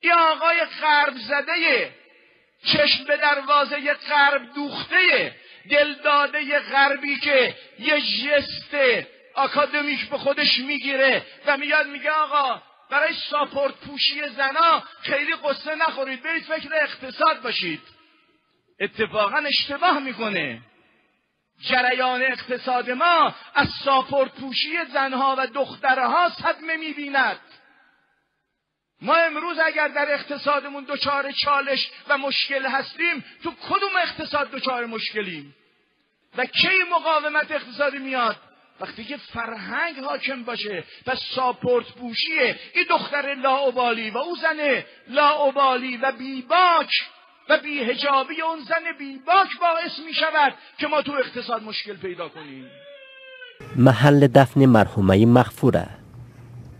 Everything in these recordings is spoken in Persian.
این آقای غرب زده، چشم به دروازه غرب دوخته، دلداده غربی که یه ژست آکادمیک به خودش میگیره و میاد میگه آقا برای ساپورت پوشی زنا خیلی قصه نخورید، برید فکر اقتصاد باشید. اتفاقا اشتباه میکنه. جریان اقتصاد ما از ساپورت پوشی زنها و دخترها صدمه میبیند. ما امروز اگر در اقتصادمون دچار چالش و مشکل هستیم، تو کدوم اقتصاد دچار مشکلیم؟ و کی مقاومت اقتصادی میاد؟ وقتی که فرهنگ حاکم باشه. پس ساپورت پوشیه این دختر لاابالی و او زن لاابالی و بیباک و بی‌حجابی اون زن بیباک باعث می شود که ما تو اقتصاد مشکل پیدا کنیم. محل دفن مرحومه مغفوره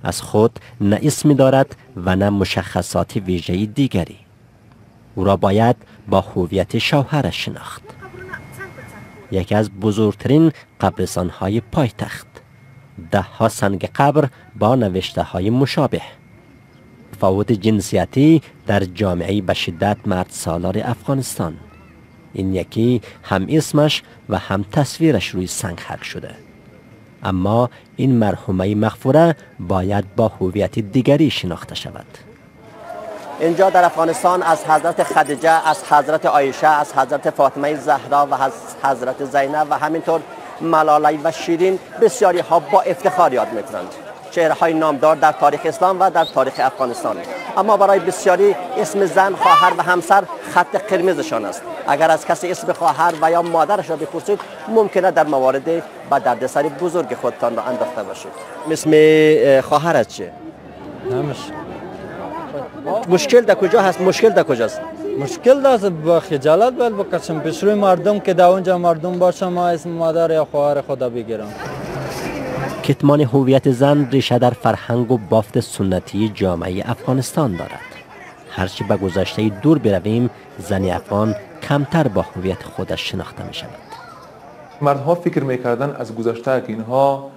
از خود نه اسمی دارد و نه مشخصات ویژه‌ای دیگری. او را باید با هویت شوهرش شناخت. یکی از بزرگترین قبرستان‌های پایتخت، 10 سنگ قبر با نوشته‌های مشابه. تفاوت جنسیتی در جامعه به شدت مرد سالار افغانستان. این یکی هم اسمش و هم تصویرش روی سنگ حک شده. اما این مرحومه مغفوره باید با هویت دیگری شناخته شود. اینجا در افغانستان از حضرت خدیجه، از حضرت عایشه، از حضرت فاطمه زهرا و از حضرت زینب و همینطور ملاله و شیرین بسیاری ها با افتخار یاد میکنند. چهره های نامدار در تاریخ اسلام و در تاریخ افغانستان. اما برای بسیاری اسم زن، خواهر و همسر خط قرمزشان است. اگر از کسی اسم خواهر و یا مادرش را بپرسید، ممکنه در موارد به دردسر بزرگ خودتان را انداخته باشید. اسم خواهرت چیه؟ نمیش. مشکل در کجا هست؟ مشکل در کجاست؟ مشکل داشت با خجالت باید بکشم پیش روی مردم که در اونجا مردم باشم ما اسم مادر یا خواهر خدا بگیرم. کتمان هویت زن ریشه در فرهنگ و بافت سنتی جامعه افغانستان دارد. هرچی به گذشته دور برویم، زن افغان کمتر با هویت خودش شناخته می شود. مردها فکر میکردن از گذشته که اینها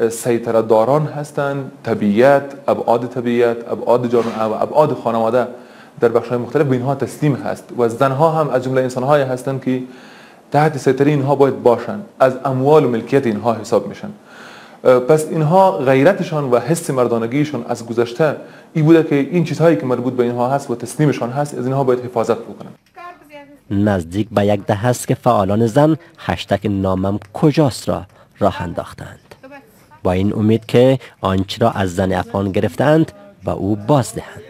سیطره داران هستند، طبیعت، ابعاد جامعه و ابعاد خانواده در بخش‌های مختلف به اینها تسلیم هست و زنها هم از جمله انسان‌هایی هستند که تحت سیطره اینها باید باشند، از اموال و ملکیت اینها حساب میشن. پس اینها غیرتشان و حس مردانگیشان از گذشته این بوده که این چیزهایی که مربوط به اینها هست و تسلیمشان هست از اینها باید حفاظت بکنن. نزدیک به 10 است که فعالان زن هشتگ نامم کجاست را راه انداختند، با این امید که آنچه را از زن افغان گرفتند به او باز دهند.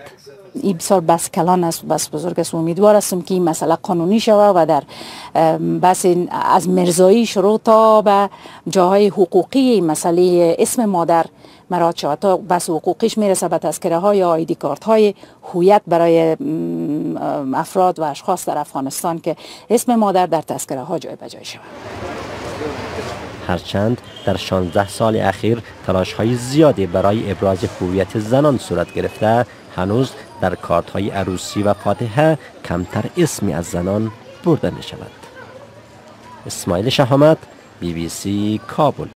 این بسیار بس کلان است، بس بزرگ است. امیدوار هستم که این مسئله قانونی شود و در بس از مرزایی شروع تا به جاهای حقوقی مسئله اسم مادر مراعات شود تا بس حقوقیش میرسه به تذکره های یا آیدی کارت های هویت برای افراد و اشخاص در افغانستان که اسم مادر در تذکره ها جای بجای شود. هرچند در 16 سال اخیر تلاش های زیادی برای ابراز هویت زنان صورت گرفته، هنوز در کارت های عروسی و فاتحه کمتر اسمی از زنان برده می شود. اسماعیل شهامت، BBC کابل.